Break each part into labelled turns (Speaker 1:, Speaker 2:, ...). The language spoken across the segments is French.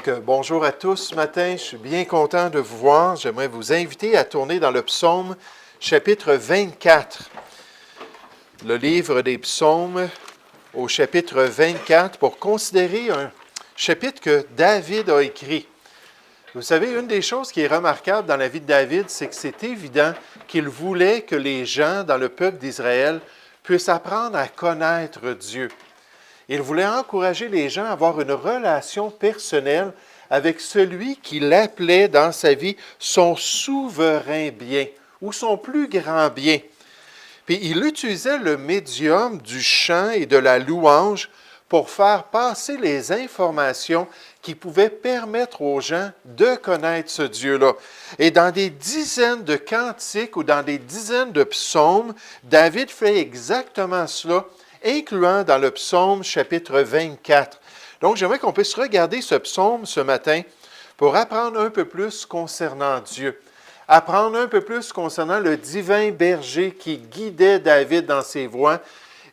Speaker 1: Bonjour à tous ce matin. Je suis bien content de vous voir. J'aimerais vous inviter à tourner dans le psaume chapitre 24. Le livre des psaumes au chapitre 24 pour considérer un chapitre que David a écrit. Vous savez, une des choses qui est remarquable dans la vie de David, c'est que c'est évident qu'il voulait que les gens dans le peuple d'Israël puissent apprendre à connaître Dieu. Il voulait encourager les gens à avoir une relation personnelle avec celui qu'il appelait dans sa vie son souverain bien ou son plus grand bien. Puis il utilisait le médium du chant et de la louange pour faire passer les informations qui pouvaient permettre aux gens de connaître ce Dieu-là. Et dans des dizaines de cantiques ou dans des dizaines de psaumes, David fait exactement cela, incluant dans le psaume chapitre 24. Donc, j'aimerais qu'on puisse regarder ce psaume ce matin pour apprendre un peu plus concernant Dieu, apprendre un peu plus concernant le divin berger qui guidait David dans ses voies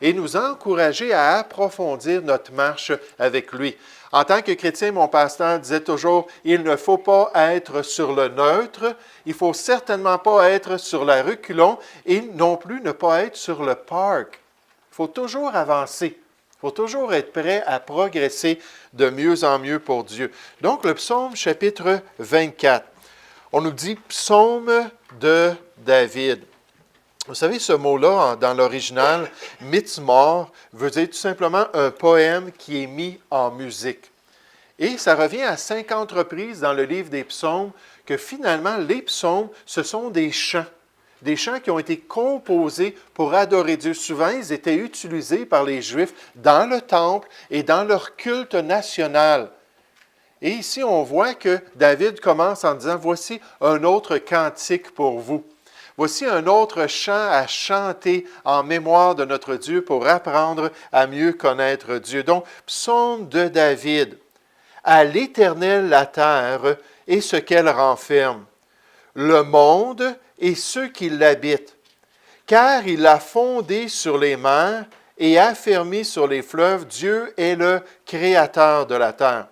Speaker 1: et nous encourager à approfondir notre marche avec lui. En tant que chrétien, mon pasteur disait toujours, il ne faut pas être sur le neutre, il ne faut certainement pas être sur la reculons et non plus ne pas être sur le parc. Il faut toujours avancer. Il faut toujours être prêt à progresser de mieux en mieux pour Dieu. Donc, le psaume chapitre 24. On nous dit psaume de David. Vous savez, ce mot-là, dans l'original, mitzmor, veut dire tout simplement un poème qui est mis en musique. Et ça revient à 50 reprises dans le livre des psaumes que finalement, les psaumes, ce sont des chants. Des chants qui ont été composés pour adorer Dieu. Souvent, ils étaient utilisés par les Juifs dans le temple et dans leur culte national. Et ici, on voit que David commence en disant, « Voici un autre cantique pour vous. Voici un autre chant à chanter en mémoire de notre Dieu pour apprendre à mieux connaître Dieu. » Donc, psaume de David. « À l'Éternel la terre et ce qu'elle renferme, le monde et ceux qui l'habitent, car il l'a fondé sur les mers et affermi sur les fleuves. Dieu est le Créateur de la terre.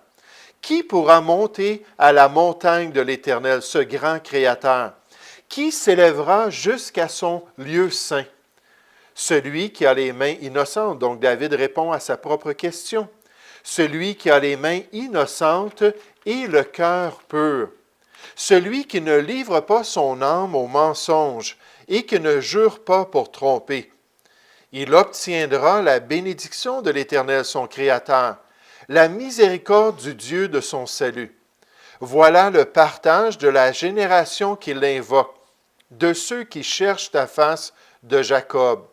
Speaker 1: Qui pourra monter à la montagne de l'Éternel, ce grand Créateur? Qui s'élèvera jusqu'à son lieu saint? Celui qui a les mains innocentes. » Donc David répond à sa propre question. « Celui qui a les mains innocentes et le cœur pur. Celui qui ne livre pas son âme au mensonge et qui ne jure pas pour tromper. Il obtiendra la bénédiction de l'Éternel, son Créateur, la miséricorde du Dieu de son salut. Voilà le partage de la génération qui l'invoque, de ceux qui cherchent ta face de Jacob. »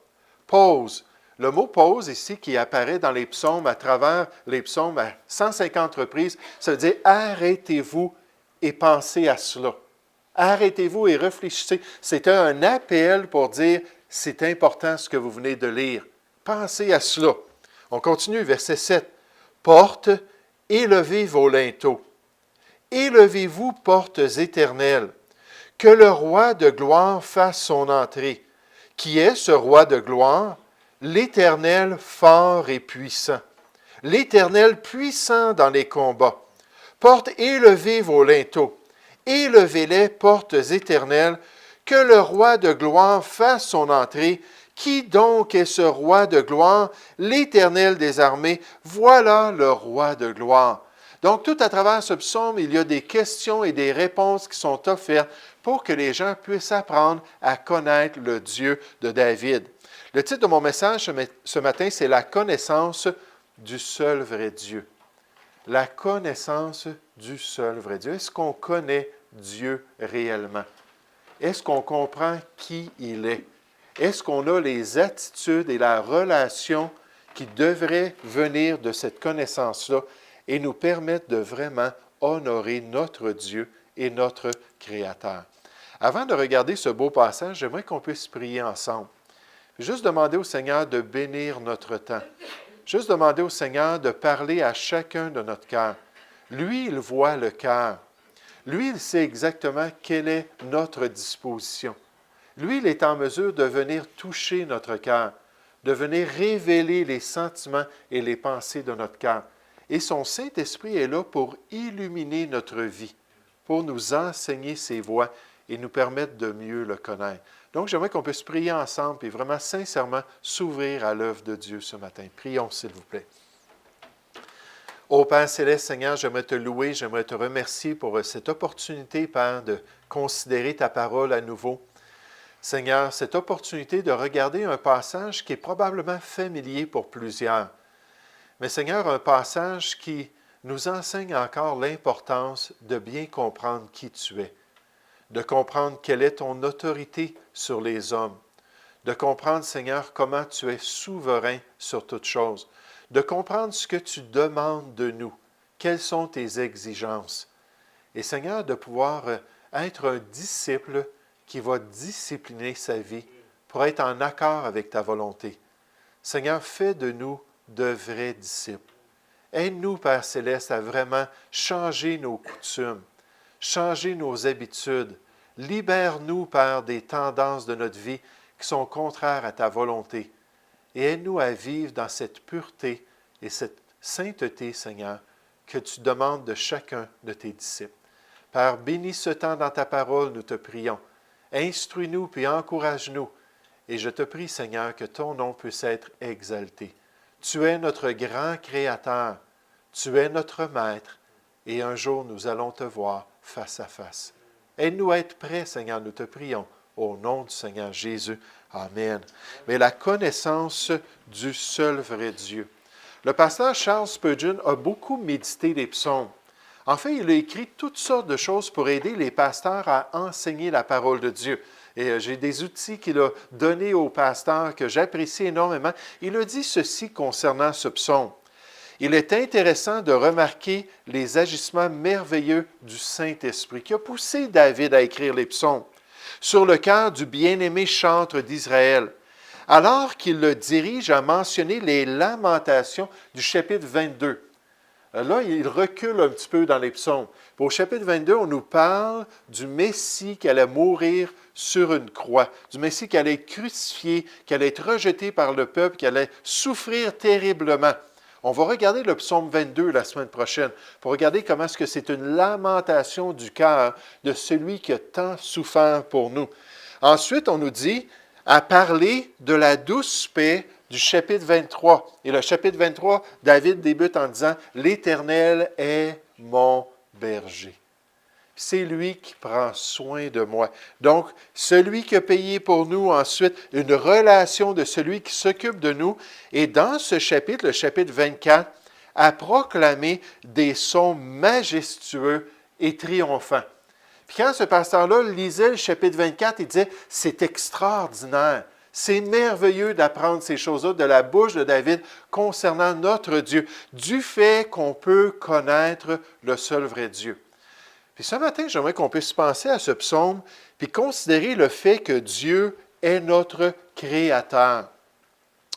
Speaker 1: Pause. Le mot « pause » ici, qui apparaît dans les psaumes, à travers les psaumes à 150 reprises, ça veut dire « arrêtez-vous et pensez à cela. Arrêtez-vous et réfléchissez. » C'est un appel pour dire « c'est important ce que vous venez de lire. Pensez à cela. » On continue, verset 7. « Portes, élevez vos linteaux. Élevez-vous, portes éternelles. Que le roi de gloire fasse son entrée. Qui est ce roi de gloire? L'Éternel fort et puissant. L'Éternel puissant dans les combats. Portes, élevez vos linteaux. Élevez-les, portes éternelles. Que le roi de gloire fasse son entrée. Qui donc est ce roi de gloire? L'Éternel des armées. Voilà le roi de gloire. Donc, tout à travers ce psaume, il y a des questions et des réponses qui sont offertes pour que les gens puissent apprendre à connaître le Dieu de David. Le titre de mon message ce matin, c'est « La connaissance du seul vrai Dieu ». La connaissance du seul vrai Dieu. Est-ce qu'on connaît Dieu réellement? Est-ce qu'on comprend qui il est? Est-ce qu'on a les attitudes et la relation qui devraient venir de cette connaissance-là et nous permettre de vraiment honorer notre Dieu et notre Créateur? Avant de regarder ce beau passage, j'aimerais qu'on puisse prier ensemble. Juste demander au Seigneur de bénir notre temps. Juste demander au Seigneur de parler à chacun de notre cœur. Lui, il voit le cœur. Lui, il sait exactement quelle est notre disposition. Lui, il est en mesure de venir toucher notre cœur, de venir révéler les sentiments et les pensées de notre cœur. Et son Saint-Esprit est là pour illuminer notre vie, pour nous enseigner ses voies et nous permettre de mieux le connaître. Donc, j'aimerais qu'on puisse prier ensemble et vraiment sincèrement s'ouvrir à l'œuvre de Dieu ce matin. Prions, s'il vous plaît. Ô Père Céleste, Seigneur, j'aimerais te louer, j'aimerais te remercier pour cette opportunité, Père, de considérer ta parole à nouveau. Seigneur, cette opportunité de regarder un passage qui est probablement familier pour plusieurs. Mais Seigneur, un passage qui nous enseigne encore l'importance de bien comprendre qui tu es, de comprendre quelle est ton autorité sur les hommes, de comprendre, Seigneur, comment tu es souverain sur toutes choses, de comprendre ce que tu demandes de nous, quelles sont tes exigences. Et Seigneur, de pouvoir être un disciple qui va discipliner sa vie pour être en accord avec ta volonté. Seigneur, fais de nous de vrais disciples. Aide-nous, Père Céleste, à vraiment changer nos coutumes, changer nos habitudes. Libère-nous, Père, des tendances de notre vie qui sont contraires à ta volonté. Et aide-nous à vivre dans cette pureté et cette sainteté, Seigneur, que tu demandes de chacun de tes disciples. Père, bénis ce temps dans ta parole, nous te prions. Instruis-nous puis encourage-nous. Et je te prie, Seigneur, que ton nom puisse être exalté. Tu es notre grand Créateur. Tu es notre Maître. Et un jour, nous allons te voir face à face. Aide-nous à être prêts, Seigneur, nous te prions. Au nom du Seigneur Jésus. Amen. Mais la connaissance du seul vrai Dieu. Le pasteur Charles Spurgeon a beaucoup médité les psaumes. En fait, il a écrit toutes sortes de choses pour aider les pasteurs à enseigner la parole de Dieu. Et j'ai des outils qu'il a donnés aux pasteurs que j'apprécie énormément. Il a dit ceci concernant ce psaume. Il est intéressant de remarquer les agissements merveilleux du Saint-Esprit qui a poussé David à écrire les psaumes sur le cœur du bien-aimé chantre d'Israël, alors qu'il le dirige à mentionner les lamentations du chapitre 22. Là, il recule un petit peu dans les psaumes. Au chapitre 22, on nous parle du Messie qui allait mourir sur une croix, du Messie qui allait être crucifié, qui allait être rejeté par le peuple, qui allait souffrir terriblement. On va regarder le psaume 22 la semaine prochaine pour regarder comment est-ce que c'est une lamentation du cœur de celui qui a tant souffert pour nous. Ensuite, on nous dit à parler de la douce paix du chapitre 23. Et le chapitre 23, David débute en disant « L'Éternel est mon berger. » C'est lui qui prend soin de moi. Donc, celui qui a payé pour nous, ensuite, une relation de celui qui s'occupe de nous. Et dans ce chapitre, le chapitre 24, a proclamé des sons majestueux et triomphants. Puis quand ce pasteur-là lisait le chapitre 24, il disait « C'est extraordinaire. C'est merveilleux d'apprendre ces choses-là de la bouche de David concernant notre Dieu, du fait qu'on peut connaître le seul vrai Dieu. » Puis ce matin, j'aimerais qu'on puisse penser à ce psaume, puis considérer le fait que Dieu est notre Créateur.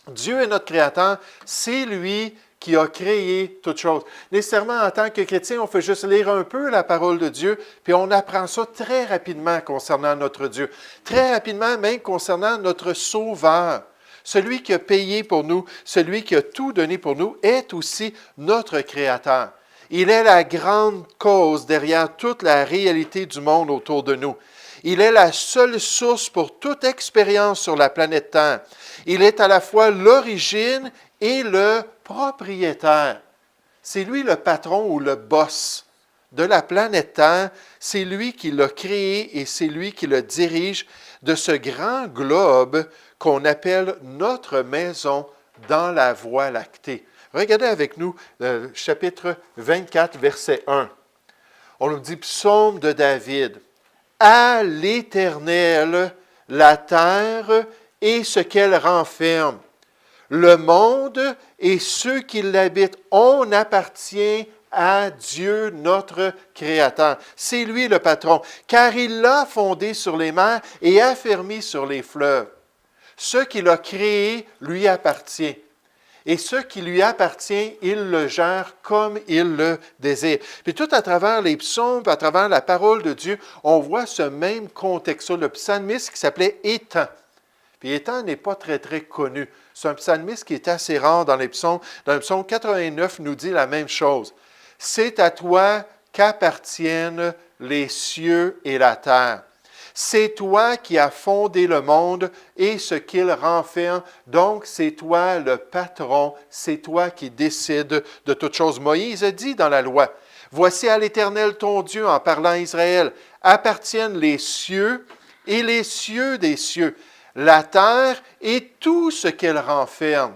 Speaker 1: Dieu est notre Créateur, c'est lui qui a créé toutes choses. Nécessairement, en tant que chrétien, on fait juste lire un peu la parole de Dieu, puis on apprend ça très rapidement concernant notre Dieu. Très rapidement, même concernant notre Sauveur. Celui qui a payé pour nous, celui qui a tout donné pour nous, est aussi notre Créateur. Il est la grande cause derrière toute la réalité du monde autour de nous. Il est la seule source pour toute expérience sur la planète Terre. Il est à la fois l'origine et le propriétaire. C'est lui le patron ou le boss de la planète Terre. C'est lui qui l'a créé et c'est lui qui le dirige de ce grand globe qu'on appelle notre maison dans la Voie lactée. Regardez avec nous le chapitre 24, verset 1. On nous dit, psaume de David. À l'Éternel, la terre et ce qu'elle renferme, le monde et ceux qui l'habitent. On appartient à Dieu, notre Créateur. C'est lui le patron, car il l'a fondé sur les mers et affermi sur les fleuves. Ce qu'il a créé lui appartient. Et ce qui lui appartient, il le gère comme il le désire. Puis tout à travers les psaumes, à travers la parole de Dieu, on voit ce même contexte-là. Le psalmiste qui s'appelait Étan. Puis Éthan n'est pas très, très connu. C'est un psalmiste qui est assez rare dans les psaumes. Dans le psaume 89, nous dit la même chose. C'est à toi qu'appartiennent les cieux et la terre. C'est toi qui as fondé le monde et ce qu'il renferme. Donc, c'est toi le patron, c'est toi qui décides de toutes choses. Moïse a dit dans la loi, « Voici à l'Éternel ton Dieu, en parlant à Israël, appartiennent les cieux et les cieux des cieux, la terre et tout ce qu'elle renferme.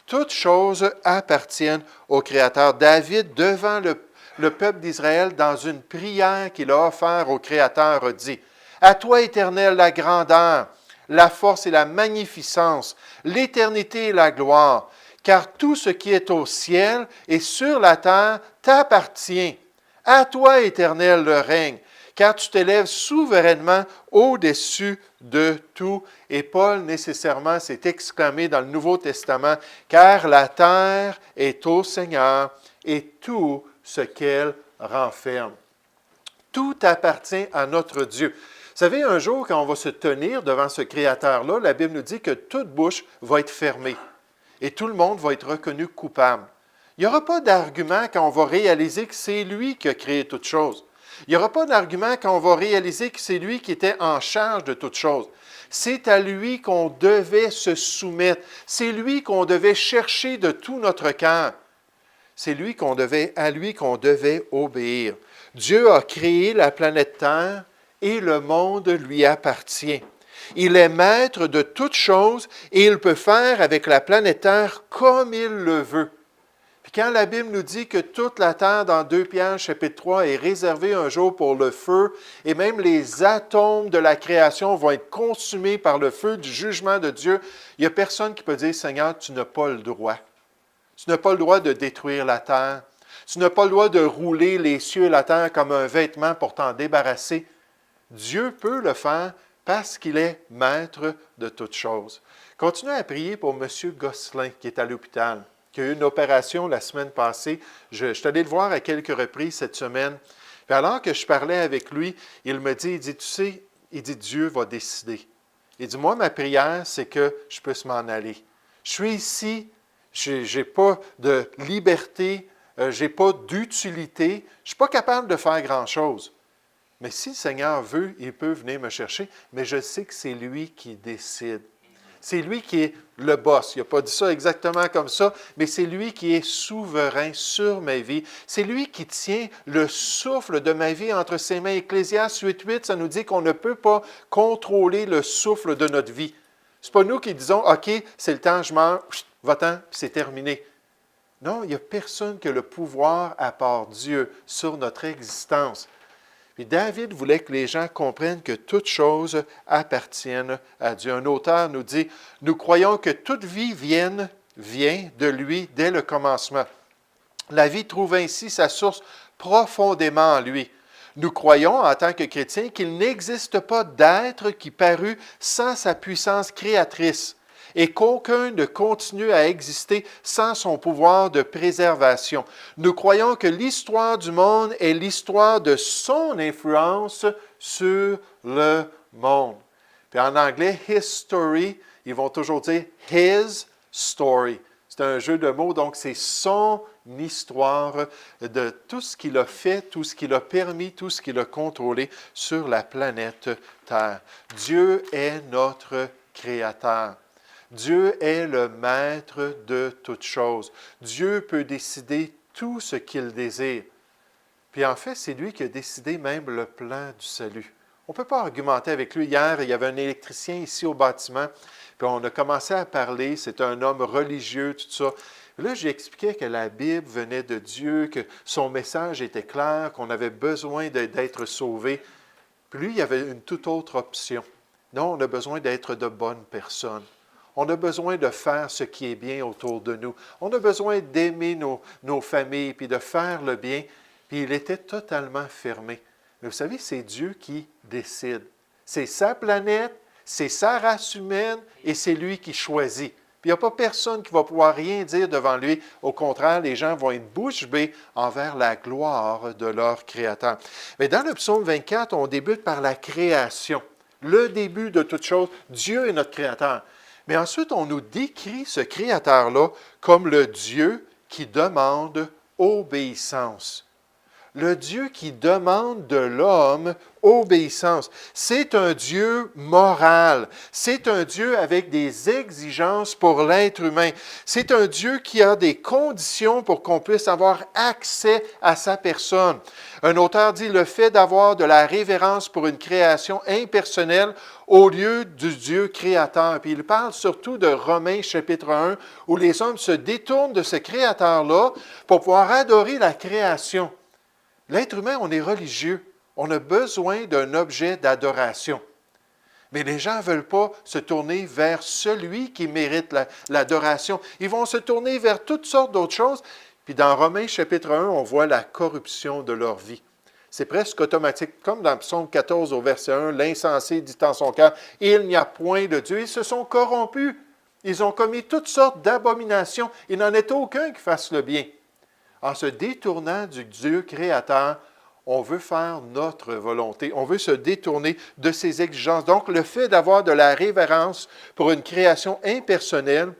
Speaker 1: Toutes choses appartiennent au Créateur. » David, devant le peuple d'Israël, dans une prière qu'il a offerte au Créateur, a dit, « À toi, Éternel, la grandeur, la force et la magnificence, l'éternité et la gloire, car tout ce qui est au ciel et sur la terre t'appartient. À toi, Éternel, le règne, car tu t'élèves souverainement au-dessus de tout. » Et Paul, nécessairement, s'est exclamé dans le Nouveau Testament, « Car la terre est au Seigneur et tout ce qu'elle renferme. » Tout appartient à notre Dieu. Vous savez, un jour, quand on va se tenir devant ce Créateur-là, la Bible nous dit que toute bouche va être fermée et tout le monde va être reconnu coupable. Il n'y aura pas d'argument quand on va réaliser que c'est lui qui a créé toutes choses. Il n'y aura pas d'argument quand on va réaliser que c'est lui qui était en charge de toutes choses. C'est à lui qu'on devait se soumettre. C'est lui qu'on devait chercher de tout notre cœur. C'est à lui qu'on devait obéir. Dieu a créé la planète Terre et le monde lui appartient. Il est maître de toutes choses et il peut faire avec la planète Terre comme il le veut. Puis quand la Bible nous dit que toute la terre, dans 2 Pierre, chapitre 3, est réservée un jour pour le feu, et même les atomes de la création vont être consumés par le feu du jugement de Dieu, il n'y a personne qui peut dire, « Seigneur, tu n'as pas le droit. Tu n'as pas le droit de détruire la terre. Tu n'as pas le droit de rouler les cieux et la terre comme un vêtement pour t'en débarrasser. » Dieu peut le faire parce qu'il est maître de toutes choses. Continuez à prier pour M. Gosselin qui est à l'hôpital, qui a eu une opération la semaine passée. Je suis allé le voir à quelques reprises cette semaine. Puis alors que je parlais avec lui, il me dit, tu sais, Dieu va décider. Il dit, moi, ma prière, c'est que je puisse m'en aller. Je suis ici, je n'ai pas de liberté, je n'ai pas d'utilité, je ne suis pas capable de faire grand-chose. Mais si le Seigneur veut, il peut venir me chercher, mais je sais que c'est lui qui décide. C'est lui qui est le boss. Il n'a pas dit ça exactement comme ça, mais c'est lui qui est souverain sur ma vie. C'est lui qui tient le souffle de ma vie entre ses mains. Ecclésiaste 8.8, ça nous dit qu'on ne peut pas contrôler le souffle de notre vie. Ce n'est pas nous qui disons, « OK, c'est le temps, je meurs, va-t'en, puis c'est terminé. » Non, il n'y a personne qui a le pouvoir à part Dieu sur notre existence. Puis David voulait que les gens comprennent que toutes choses appartiennent à Dieu. Un auteur nous dit, « Nous croyons que toute vie vient de lui dès le commencement. La vie trouve ainsi sa source profondément en lui. Nous croyons, en tant que chrétiens, qu'il n'existe pas d'être qui parut sans sa puissance créatrice et qu'aucun ne continue à exister sans son pouvoir de préservation. Nous croyons que l'histoire du monde est l'histoire de son influence sur le monde. » Puis en anglais, « history », ils vont toujours dire « his story ». C'est un jeu de mots, donc c'est son histoire de tout ce qu'il a fait, tout ce qu'il a permis, tout ce qu'il a contrôlé sur la planète Terre. Dieu est notre Créateur. Dieu est le maître de toutes choses. Dieu peut décider tout ce qu'il désire. Puis en fait, c'est lui qui a décidé même le plan du salut. On ne peut pas argumenter avec lui. Hier, il y avait un électricien ici au bâtiment, puis on a commencé à parler. C'est un homme religieux, tout ça. Là, j'expliquais que la Bible venait de Dieu, que son message était clair, qu'on avait besoin d'être sauvé. Puis lui, il y avait une toute autre option. Non, on a besoin d'être de bonnes personnes. On a besoin de faire ce qui est bien autour de nous. On a besoin d'aimer nos familles, puis de faire le bien. Puis il était totalement fermé. Mais vous savez, c'est Dieu qui décide. C'est sa planète, c'est sa race humaine, et c'est lui qui choisit. Puis il n'y a pas personne qui va pouvoir rien dire devant lui. Au contraire, les gens vont être bouche bée envers la gloire de leur Créateur. Mais dans le psaume 24, on débute par la création. le début de toute chose. Dieu est notre Créateur. Mais ensuite, on nous décrit ce Créateur-là comme le Dieu qui demande obéissance. Le Dieu qui demande de l'homme obéissance. C'est un Dieu moral. C'est un Dieu avec des exigences pour l'être humain. C'est un Dieu qui a des conditions pour qu'on puisse avoir accès à sa personne. Un auteur dit le fait d'avoir de la révérence pour une création impersonnelle au lieu du Dieu créateur. Puis il parle surtout de Romains chapitre 1, où les hommes se détournent de ce créateur-là pour pouvoir adorer la création. L'être humain, on est religieux. On a besoin d'un objet d'adoration. Mais les gens ne veulent pas se tourner vers celui qui mérite l'adoration. Ils vont se tourner vers toutes sortes d'autres choses. Puis dans Romains chapitre 1, on voit la corruption de leur vie. C'est presque automatique. Comme dans Psaume 14 au verset 1, l'insensé dit en son cœur, « Il n'y a point de Dieu. » Ils se sont corrompus. Ils ont commis toutes sortes d'abominations. Il n'en est aucun qui fasse le bien. En se détournant du Dieu créateur, on veut faire notre volonté. On veut se détourner de ses exigences. Donc, le fait d'avoir de la révérence pour une création impersonnelle,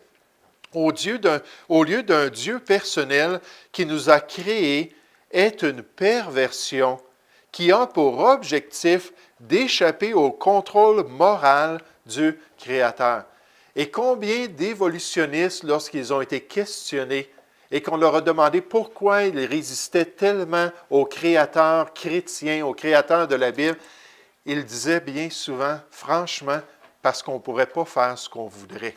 Speaker 1: au lieu d'un Dieu personnel qui nous a créés, est une perversion qui a pour objectif d'échapper au contrôle moral du Créateur. Et combien d'évolutionnistes, lorsqu'ils ont été questionnés, et qu'on leur a demandé pourquoi ils résistaient tellement au Créateur chrétien, au Créateur de la Bible, ils disaient bien souvent, franchement, parce qu'on ne pourrait pas faire ce qu'on voudrait.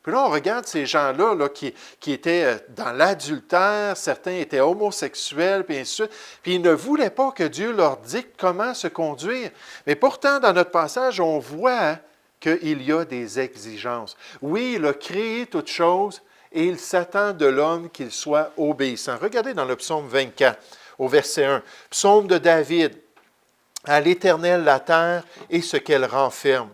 Speaker 1: Puis là, on regarde ces gens-là là, qui étaient dans l'adultère, certains étaient homosexuels, puis ainsi de suite, puis ils ne voulaient pas que Dieu leur dicte comment se conduire. Mais pourtant, dans notre passage, on voit qu'il y a des exigences. Oui, il a créé toutes choses, et il s'attend de l'homme qu'il soit obéissant. Regardez dans le psaume 24, au verset 1. Psaume de David. « À l'Éternel la terre et ce qu'elle renferme,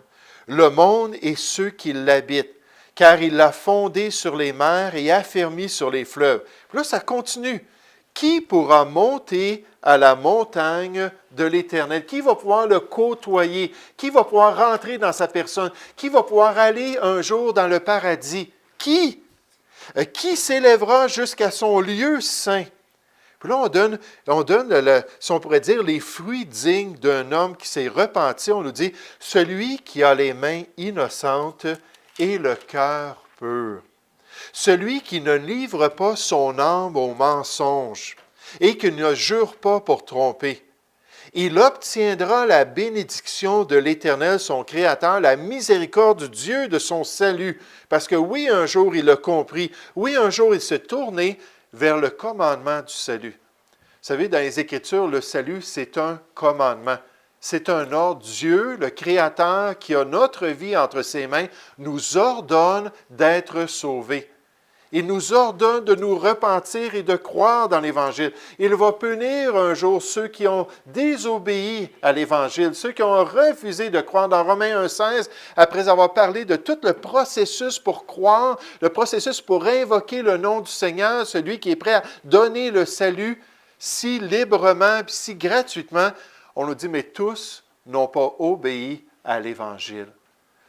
Speaker 1: le monde et ceux qui l'habitent, car il l'a fondé sur les mers et affermi sur les fleuves. » Puis là, ça continue. « Qui pourra monter à la montagne de l'Éternel? » Qui va pouvoir le côtoyer? Qui va pouvoir rentrer dans sa personne? Qui va pouvoir aller un jour dans le paradis? Qui? Qui s'élèvera jusqu'à son lieu saint? Puis là, on donne si on pourrait dire, les fruits dignes d'un homme qui s'est repenti. On nous dit, celui qui a les mains innocentes et le cœur pur. Celui qui ne livre pas son âme au mensonge et qui ne jure pas pour tromper. Il obtiendra la bénédiction de l'Éternel, son Créateur, la miséricorde du Dieu de son salut. Parce que oui, un jour, il a compris. Oui, un jour, il s'est tourné vers le commandement du salut. Vous savez, dans les Écritures, le salut, c'est un commandement. C'est un ordre. Dieu, le Créateur, qui a notre vie entre ses mains, nous ordonne d'être sauvés. Il nous ordonne de nous repentir et de croire dans l'Évangile. Il va punir un jour ceux qui ont désobéi à l'Évangile, ceux qui ont refusé de croire. Dans Romains 1,16, après avoir parlé de tout le processus pour croire, le processus pour invoquer le nom du Seigneur, celui qui est prêt à donner le salut si librement et si gratuitement, on nous dit, mais tous n'ont pas obéi à l'Évangile.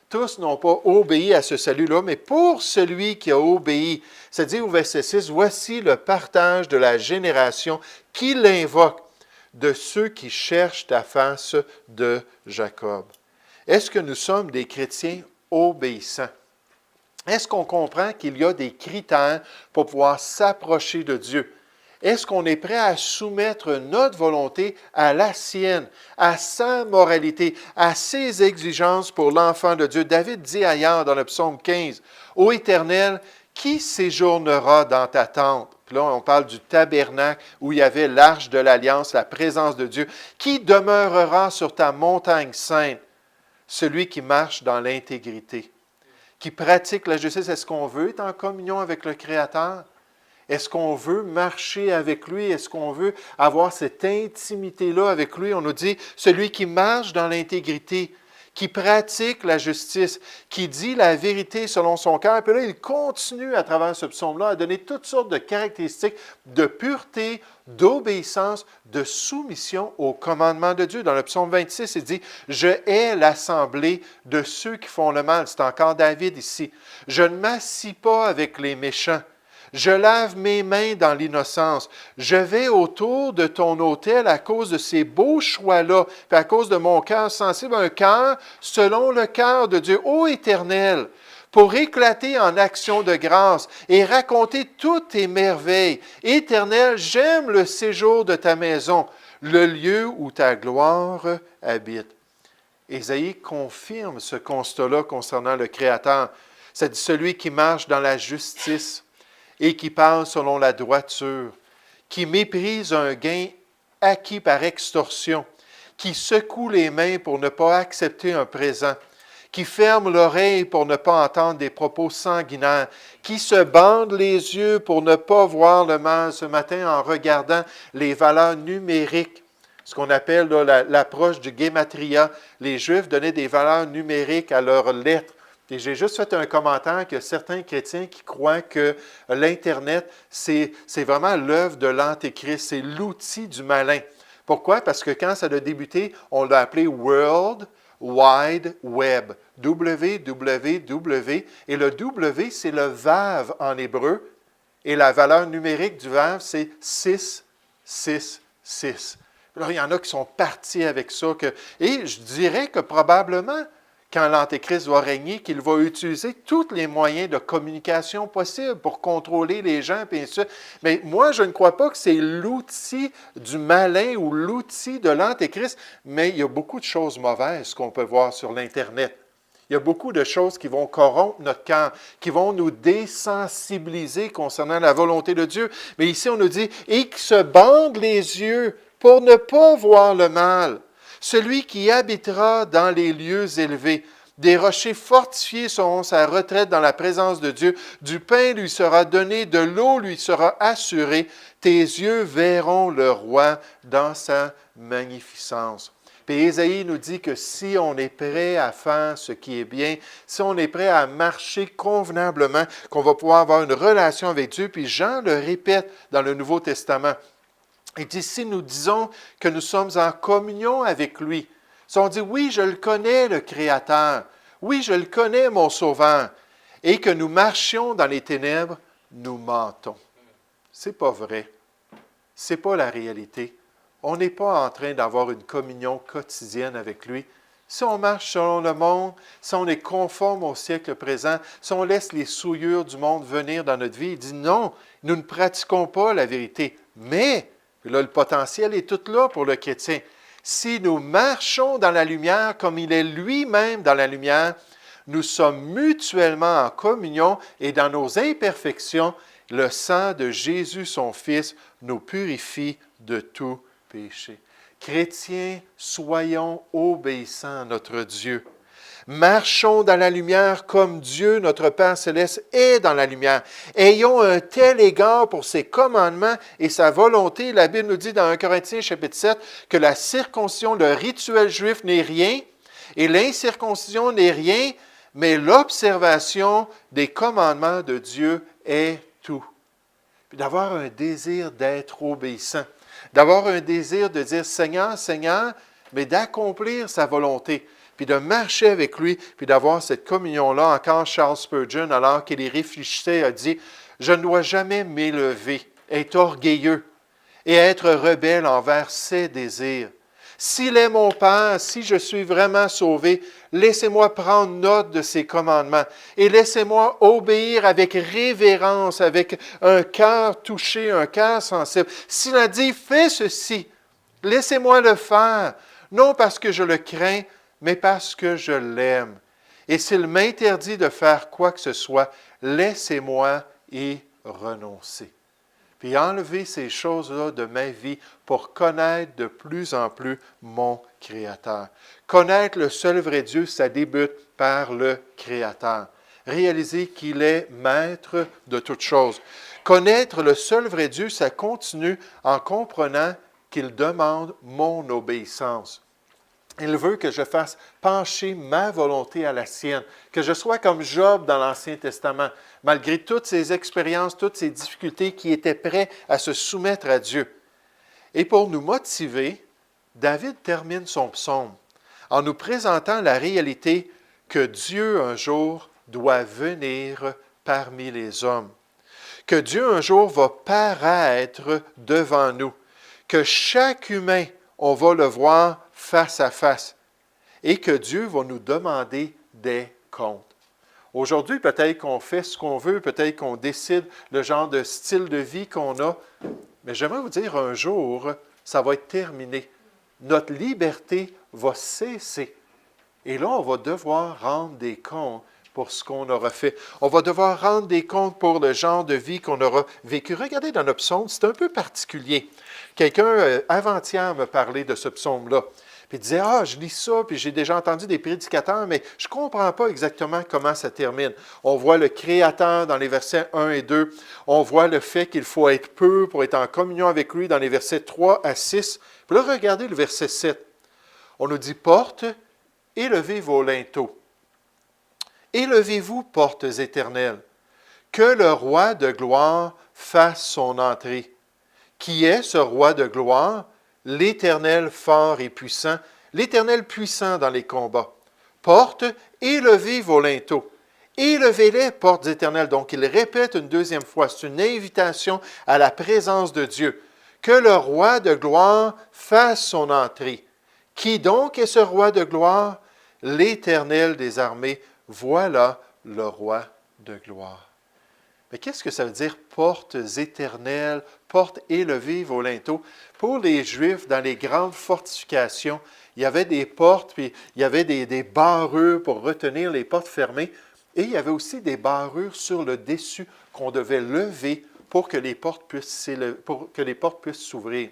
Speaker 1: Tous n'ont pas obéi à ce salut-là, mais pour celui qui a obéi, c'est-à-dire au verset 6, voici le partage de la génération qui l'invoque, de ceux qui cherchent ta face de Jacob. Est-ce que nous sommes des chrétiens obéissants? Est-ce qu'on comprend qu'il y a des critères pour pouvoir s'approcher de Dieu? Est-ce qu'on est prêt à soumettre notre volonté à la sienne, à sa moralité, à ses exigences pour l'enfant de Dieu? David dit ailleurs dans le psaume 15, « Ô Éternel, qui séjournera dans ta tente? » Puis là, on parle du tabernacle où il y avait l'arche de l'Alliance, la présence de Dieu. « Qui demeurera sur ta montagne sainte? » Celui qui marche dans l'intégrité, qui pratique la justice. Est-ce qu'on veut être en communion avec le Créateur? Est-ce qu'on veut marcher avec lui? Est-ce qu'on veut avoir cette intimité-là avec lui? On nous dit, celui qui marche dans l'intégrité, qui pratique la justice, qui dit la vérité selon son cœur. Puis là, il continue à travers ce psaume-là à donner toutes sortes de caractéristiques de pureté, d'obéissance, de soumission au commandement de Dieu. Dans le psaume 26, il dit « Je hais l'assemblée de ceux qui font le mal. » C'est encore David ici. « Je ne m'assis pas avec les méchants. Je lave mes mains dans l'innocence. Je vais autour de ton autel à cause de ces beaux choix-là, puis à cause de mon cœur sensible, un cœur selon le cœur de Dieu. Ô Éternel, pour éclater en action de grâce et raconter toutes tes merveilles. Éternel, j'aime le séjour de ta maison, le lieu où ta gloire habite. » Ésaïe confirme ce constat-là concernant le Créateur. C'est celui qui marche dans la justice et qui parle selon la droiture, qui méprise un gain acquis par extorsion, qui secoue les mains pour ne pas accepter un présent, qui ferme l'oreille pour ne pas entendre des propos sanguinaires, qui se bande les yeux pour ne pas voir le mal ce matin en regardant les valeurs numériques, ce qu'on appelle là, l'approche du Gematria. Les Juifs donnaient des valeurs numériques à leurs lettres. Et j'ai juste fait un commentaire que certains chrétiens qui croient que l'Internet, c'est vraiment l'œuvre de l'Antéchrist, c'est l'outil du malin. Pourquoi? Parce que quand ça a débuté, on l'a appelé World Wide Web, WWW, et le W, c'est le Vav en hébreu, et la valeur numérique du Vav, c'est 666. Alors, il y en a qui sont partis avec ça, et je dirais que probablement, quand l'Antéchrist va régner, qu'il va utiliser tous les moyens de communication possibles pour contrôler les gens, et ainsi de suite. Mais moi, je ne crois pas que c'est l'outil du malin ou l'outil de l'Antéchrist, mais il y a beaucoup de choses mauvaises qu'on peut voir sur l'Internet. Il y a beaucoup de choses qui vont corrompre notre cœur, qui vont nous désensibiliser concernant la volonté de Dieu. Mais ici, on nous dit « et qui se bande les yeux pour ne pas voir le mal ». Celui qui habitera dans les lieux élevés. Des rochers fortifiés seront sa retraite dans la présence de Dieu. Du pain lui sera donné, de l'eau lui sera assurée. Tes yeux verront le roi dans sa magnificence. Puis Ésaïe nous dit que si on est prêt à faire ce qui est bien, si on est prêt à marcher convenablement, qu'on va pouvoir avoir une relation avec Dieu. Puis Jean le répète dans le Nouveau Testament. Il dit, si nous disons que nous sommes en communion avec lui, si on dit, oui, je le connais, le Créateur, oui, je le connais, mon Sauveur, et que nous marchions dans les ténèbres, nous mentons. C'est pas vrai. C'est pas la réalité. On n'est pas en train d'avoir une communion quotidienne avec lui. Si on marche selon le monde, si on est conforme au siècle présent, si on laisse les souillures du monde venir dans notre vie, il dit non, nous ne pratiquons pas la vérité, mais là, le potentiel est tout là pour le chrétien. Si nous marchons dans la lumière comme il est lui-même dans la lumière, nous sommes mutuellement en communion et dans nos imperfections, le sang de Jésus, son Fils, nous purifie de tout péché. Chrétiens, soyons obéissants à notre Dieu. Marchons dans la lumière comme Dieu, notre Père céleste, est dans la lumière. Ayons un tel égard pour ses commandements et sa volonté. La Bible nous dit dans 1 Corinthiens chapitre 7 que la circoncision, le rituel juif n'est rien et l'incirconcision n'est rien, mais l'observation des commandements de Dieu est tout. Puis d'avoir un désir d'être obéissant, d'avoir un désir de dire Seigneur, Seigneur, mais d'accomplir sa volonté. Puis de marcher avec lui, puis d'avoir cette communion-là. Encore Charles Spurgeon, alors qu'il y réfléchissait, a dit « Je ne dois jamais m'élever, être orgueilleux et être rebelle envers ses désirs. S'il est mon Père, si je suis vraiment sauvé, laissez-moi prendre note de ses commandements et laissez-moi obéir avec révérence, avec un cœur touché, un cœur sensible. S'il a dit « Fais ceci », laissez-moi le faire, non parce que je le crains, mais parce que je l'aime. Et s'il m'interdit de faire quoi que ce soit, laissez-moi y renoncer. Puis enlever ces choses-là de ma vie pour connaître de plus en plus mon Créateur. Connaître le seul vrai Dieu, ça débute par le Créateur. Réaliser qu'il est maître de toutes choses. Connaître le seul vrai Dieu, ça continue en comprenant qu'il demande mon obéissance. Il veut que je fasse pencher ma volonté à la sienne, que je sois comme Job dans l'Ancien Testament, malgré toutes ses expériences, toutes ses difficultés, qui était prêt à se soumettre à Dieu. Et pour nous motiver, David termine son psaume en nous présentant la réalité que Dieu un jour doit venir parmi les hommes, que Dieu un jour va paraître devant nous, que chaque humain, on va le voir face à face et que Dieu va nous demander des comptes. Aujourd'hui, peut-être qu'on fait ce qu'on veut, peut-être qu'on décide le genre de style de vie qu'on a, mais j'aimerais vous dire, un jour, ça va être terminé. Notre liberté va cesser. Et là, on va devoir rendre des comptes pour ce qu'on aura fait. On va devoir rendre des comptes pour le genre de vie qu'on aura vécu. Regardez dans notre psaume, c'est un peu particulier. Quelqu'un, avant-hier, me parlait de ce psaume-là. Puis il disait, ah, je lis ça, puis j'ai déjà entendu des prédicateurs, mais je ne comprends pas exactement comment ça termine. On voit le Créateur dans les versets 1 et 2. On voit le fait qu'il faut être pur pour être en communion avec lui dans les versets 3 à 6. Puis là, regardez le verset 7. On nous dit, porte, élevez vos linteaux. Élevez-vous, portes éternelles, que le roi de gloire fasse son entrée. Qui est ce roi de gloire? L'Éternel fort et puissant, l'Éternel puissant dans les combats. Porte, élevez vos linteaux. Élevez-les, portes éternelles. Donc, il répète une deuxième fois. C'est une invitation à la présence de Dieu. Que le roi de gloire fasse son entrée. Qui donc est ce roi de gloire? L'Éternel des armées. Voilà le roi de gloire. Mais qu'est-ce que ça veut dire, portes éternelles, portes élevées vos linteaux? Pour les Juifs, dans les grandes fortifications, il y avait des portes, puis il y avait des barrures pour retenir les portes fermées, et il y avait aussi des barrures sur le dessus qu'on devait lever pour que les portes puissent s'ouvrir.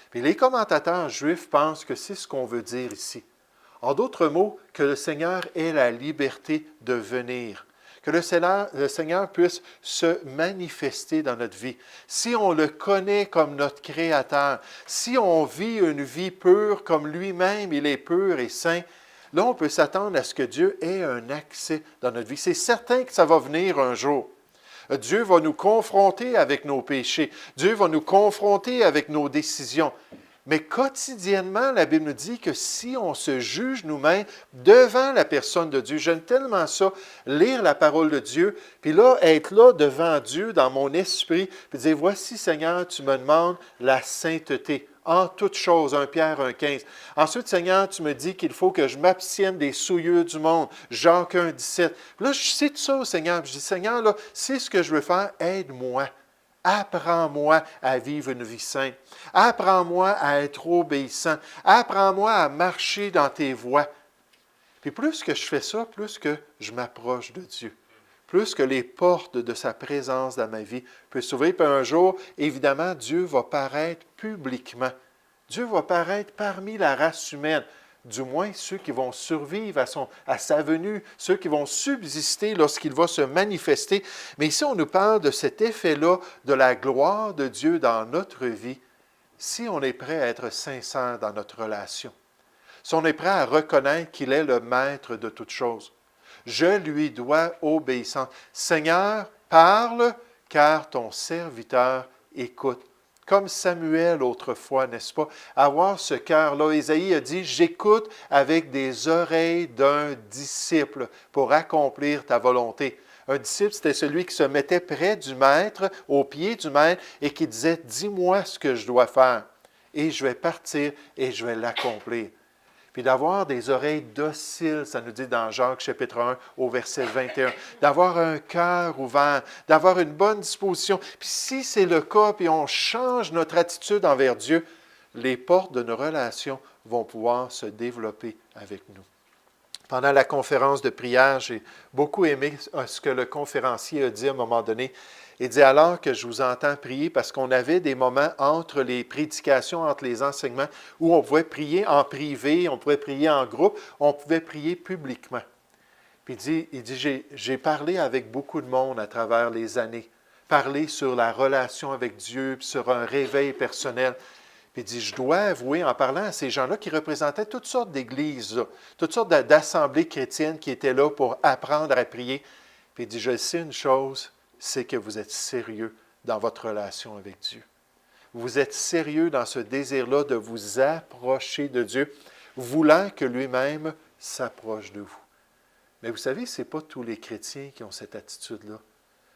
Speaker 1: Puis les commentateurs juifs pensent que c'est ce qu'on veut dire ici. En d'autres mots, que le Seigneur ait la liberté de venir. Que le Seigneur puisse se manifester dans notre vie. Si on le connaît comme notre Créateur, si on vit une vie pure comme lui-même, il est pur et saint, là, on peut s'attendre à ce que Dieu ait un accès dans notre vie. C'est certain que ça va venir un jour. Dieu va nous confronter avec nos péchés. Dieu va nous confronter avec nos décisions. Mais quotidiennement, la Bible nous dit que si on se juge nous-mêmes devant la personne de Dieu, j'aime tellement ça, lire la parole de Dieu, puis là, être là devant Dieu dans mon esprit, puis dire, voici Seigneur, tu me demandes la sainteté en toutes choses, 1 Pierre 1,15. Ensuite, Seigneur, tu me dis qu'il faut que je m'abstienne des souillures du monde, Jacques 1,17. Là, je cite ça au Seigneur, puis je dis, Seigneur, là, c'est ce que je veux faire, aide-moi. Apprends-moi à vivre une vie sainte. Apprends-moi à être obéissant. Apprends-moi à marcher dans tes voies. Puis plus que je fais ça, plus que je m'approche de Dieu. Plus que les portes de sa présence dans ma vie peuvent s'ouvrir. Puis un jour, évidemment, Dieu va paraître publiquement. Dieu va paraître parmi la race humaine. Du moins ceux qui vont survivre à sa venue, ceux qui vont subsister lorsqu'il va se manifester. Mais ici, on nous parle de cet effet-là, de la gloire de Dieu dans notre vie, si on est prêt à être sincère dans notre relation, si on est prêt à reconnaître qu'il est le maître de toutes choses. Je lui dois obéissance. Seigneur, parle, car ton serviteur écoute. Comme Samuel autrefois, n'est-ce pas? Avoir ce cœur-là. Ésaïe a dit, j'écoute avec des oreilles d'un disciple pour accomplir ta volonté. Un disciple, c'était celui qui se mettait près du maître, au pied du maître, et qui disait, dis-moi ce que je dois faire. Et je vais partir et je vais l'accomplir. Puis d'avoir des oreilles dociles, ça nous dit dans Jacques chapitre 1 au verset 21, d'avoir un cœur ouvert, d'avoir une bonne disposition. Puis si c'est le cas, puis on change notre attitude envers Dieu, les portes de nos relations vont pouvoir se développer avec nous. Pendant la conférence de prière, j'ai beaucoup aimé ce que le conférencier a dit à un moment donné. Il dit, alors que je vous entends prier, parce qu'on avait des moments entre les prédications, entre les enseignements, où on pouvait prier en privé, on pouvait prier en groupe, on pouvait prier publiquement. Puis il dit j'ai parlé avec beaucoup de monde à travers les années, parlé sur la relation avec Dieu, puis sur un réveil personnel. Puis il dit, je dois avouer, en parlant à ces gens-là qui représentaient toutes sortes d'églises, là, toutes sortes d'assemblées chrétiennes qui étaient là pour apprendre à prier. Puis il dit, je sais une chose, c'est que vous êtes sérieux dans votre relation avec Dieu. Vous êtes sérieux dans ce désir-là de vous approcher de Dieu, voulant que lui-même s'approche de vous. Mais vous savez, ce n'est pas tous les chrétiens qui ont cette attitude-là.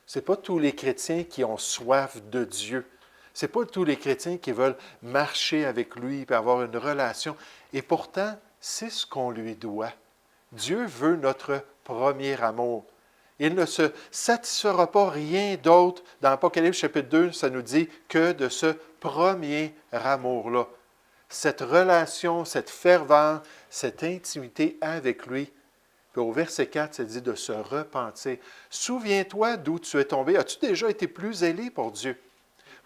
Speaker 1: Ce n'est pas tous les chrétiens qui ont soif de Dieu. Ce n'est pas tous les chrétiens qui veulent marcher avec lui et avoir une relation. Et pourtant, c'est ce qu'on lui doit. Dieu veut notre premier amour. Il ne se satisfera pas rien d'autre. Dans Apocalypse chapitre 2, ça nous dit que de ce premier amour-là. Cette relation, cette ferveur, cette intimité avec lui. Puis au verset 4, ça dit de se repentir. Souviens-toi d'où tu es tombé. As-tu déjà été plus zélé pour Dieu?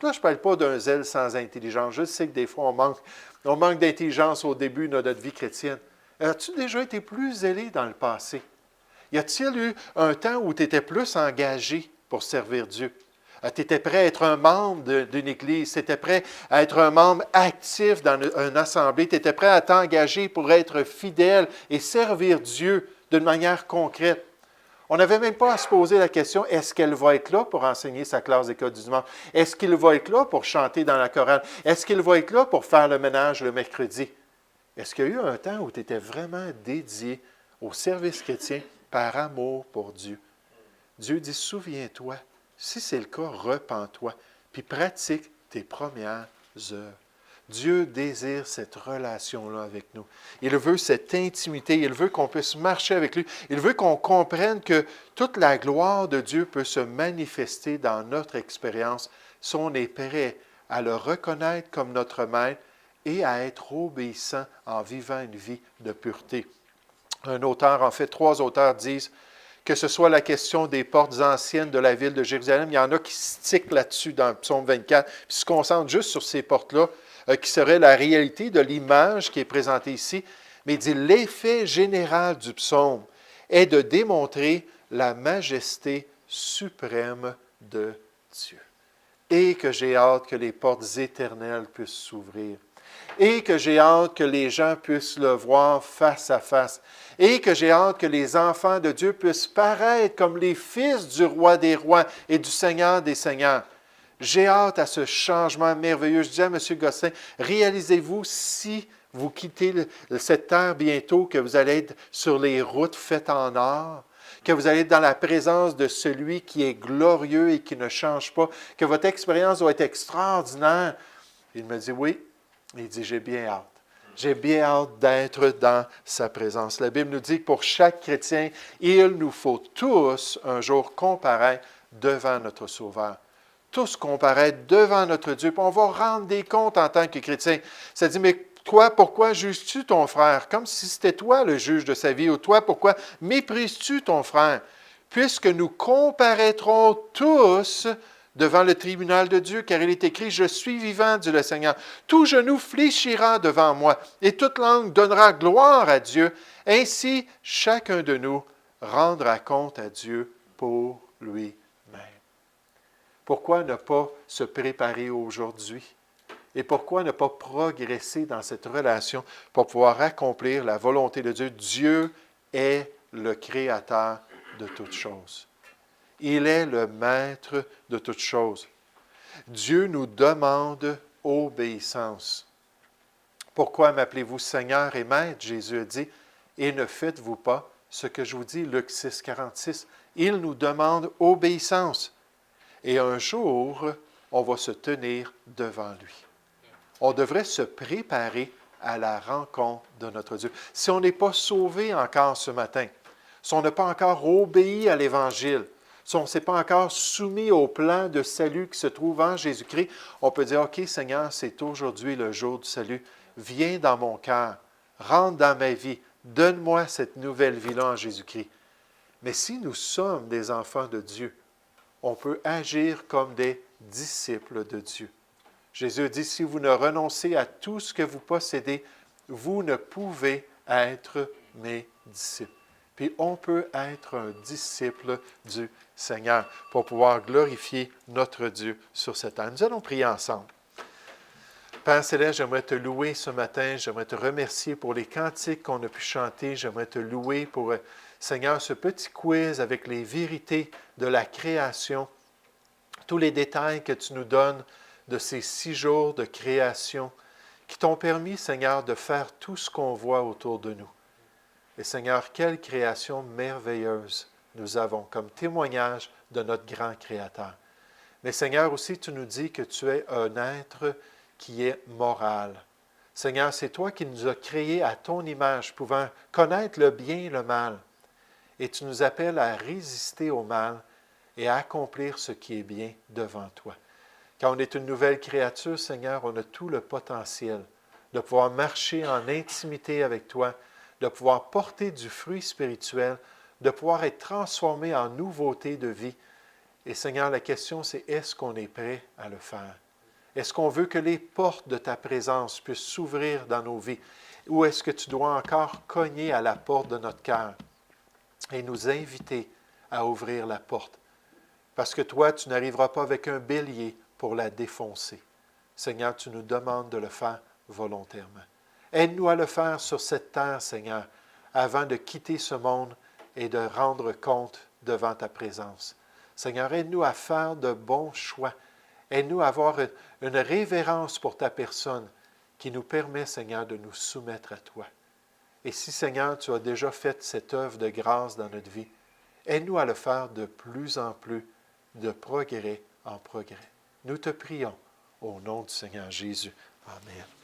Speaker 1: Là, je ne parle pas d'un zèle sans intelligence. Je sais que des fois, on manque d'intelligence au début de notre vie chrétienne. As-tu déjà été plus zélé dans le passé? Y a-t-il eu un temps où tu étais plus engagé pour servir Dieu? Tu étais prêt à être un membre d'une église, tu étais prêt à être un membre actif dans une assemblée, tu étais prêt à t'engager pour être fidèle et servir Dieu d'une manière concrète. On n'avait même pas à se poser la question, est-ce qu'elle va être là pour enseigner sa classe d'école du dimanche? Est-ce qu'il va être là pour chanter dans la chorale? Est-ce qu'il va être là pour faire le ménage le mercredi? Est-ce qu'il y a eu un temps où tu étais vraiment dédié au service chrétien par amour pour Dieu? Dieu dit, souviens-toi. Si c'est le cas, repens-toi, puis pratique tes premières œuvres. Dieu désire cette relation-là avec nous. Il veut cette intimité, il veut qu'on puisse marcher avec lui. Il veut qu'on comprenne que toute la gloire de Dieu peut se manifester dans notre expérience si on est prêt à le reconnaître comme notre maître et à être obéissant en vivant une vie de pureté. Un auteur, en fait, 3 auteurs disent que ce soit la question des portes anciennes de la ville de Jérusalem, il y en a qui stickent là-dessus dans le psaume 24, puis se concentrent juste sur ces portes-là, qui serait la réalité de l'image qui est présentée ici. Mais il dit, l'effet général du psaume est de démontrer la majesté suprême de Dieu. Et que j'ai hâte que les portes éternelles puissent s'ouvrir. Et que j'ai hâte que les gens puissent le voir face à face. Et que j'ai hâte que les enfants de Dieu puissent paraître comme les fils du roi des rois et du Seigneur des seigneurs. J'ai hâte à ce changement merveilleux. Je disais à M. Gosselin, réalisez-vous si vous quittez cette terre bientôt, que vous allez être sur les routes faites en or, que vous allez être dans la présence de celui qui est glorieux et qui ne change pas, que votre expérience doit être extraordinaire. Il me dit oui. Il dit, j'ai bien hâte. J'ai bien hâte d'être dans sa présence. La Bible nous dit que pour chaque chrétien, il nous faut tous un jour comparaître devant notre Sauveur. Tous comparaître devant notre Dieu. Puis on va rendre des comptes en tant que chrétien. Ça dit, mais toi, pourquoi juges-tu ton frère? Comme si c'était toi le juge de sa vie. Ou toi, pourquoi méprises-tu ton frère? Puisque nous comparaîtrons tous devant le tribunal de Dieu, car il est écrit, « Je suis vivant, dit le Seigneur. Tout genou fléchira devant moi, et toute langue donnera gloire à Dieu. Ainsi, chacun de nous rendra compte à Dieu pour lui-même. » Pourquoi ne pas se préparer aujourd'hui? Et pourquoi ne pas progresser dans cette relation pour pouvoir accomplir la volonté de Dieu? Dieu est le Créateur de toutes choses. Il est le maître de toutes choses. Dieu nous demande obéissance. Pourquoi m'appelez-vous Seigneur et Maître? Jésus a dit, et ne faites-vous pas ce que je vous dis, Luc 6, 46. Il nous demande obéissance. Et un jour, on va se tenir devant lui. On devrait se préparer à la rencontre de notre Dieu. Si on n'est pas sauvé encore ce matin, si on n'a pas encore obéi à l'Évangile, si on ne s'est pas encore soumis au plan de salut qui se trouve en Jésus-Christ, on peut dire, OK, Seigneur, c'est aujourd'hui le jour du salut. Viens dans mon cœur, rentre dans ma vie, donne-moi cette nouvelle vie-là en Jésus-Christ. Mais si nous sommes des enfants de Dieu, on peut agir comme des disciples de Dieu. Jésus dit, si vous ne renoncez à tout ce que vous possédez, vous ne pouvez être mes disciples. Puis on peut être un disciple du Seigneur pour pouvoir glorifier notre Dieu sur cette terre. Nous allons prier ensemble. Père Céleste, j'aimerais te louer ce matin, j'aimerais te remercier pour les cantiques qu'on a pu chanter, j'aimerais te louer pour, Seigneur, ce petit quiz avec les vérités de la création, tous les détails que tu nous donnes de ces 6 jours de création qui t'ont permis, Seigneur, de faire tout ce qu'on voit autour de nous. Et Seigneur, quelle création merveilleuse nous avons comme témoignage de notre grand Créateur. Mais Seigneur, aussi, tu nous dis que tu es un être qui est moral. Seigneur, c'est toi qui nous as créés à ton image, pouvant connaître le bien et le mal. Et tu nous appelles à résister au mal et à accomplir ce qui est bien devant toi. Quand on est une nouvelle créature, Seigneur, on a tout le potentiel de pouvoir marcher en intimité avec toi, de pouvoir porter du fruit spirituel, de pouvoir être transformé en nouveauté de vie. Et Seigneur, la question, c'est est-ce qu'on est prêt à le faire? Est-ce qu'on veut que les portes de ta présence puissent s'ouvrir dans nos vies? Ou est-ce que tu dois encore cogner à la porte de notre cœur et nous inviter à ouvrir la porte? Parce que toi, tu n'arriveras pas avec un bélier pour la défoncer. Seigneur, tu nous demandes de le faire volontairement. Aide-nous à le faire sur cette terre, Seigneur, avant de quitter ce monde et de rendre compte devant ta présence. Seigneur, aide-nous à faire de bons choix. Aide-nous à avoir une révérence pour ta personne qui nous permet, Seigneur, de nous soumettre à toi. Et si, Seigneur, tu as déjà fait cette œuvre de grâce dans notre vie, aide-nous à le faire de plus en plus, de progrès en progrès. Nous te prions au nom du Seigneur Jésus. Amen.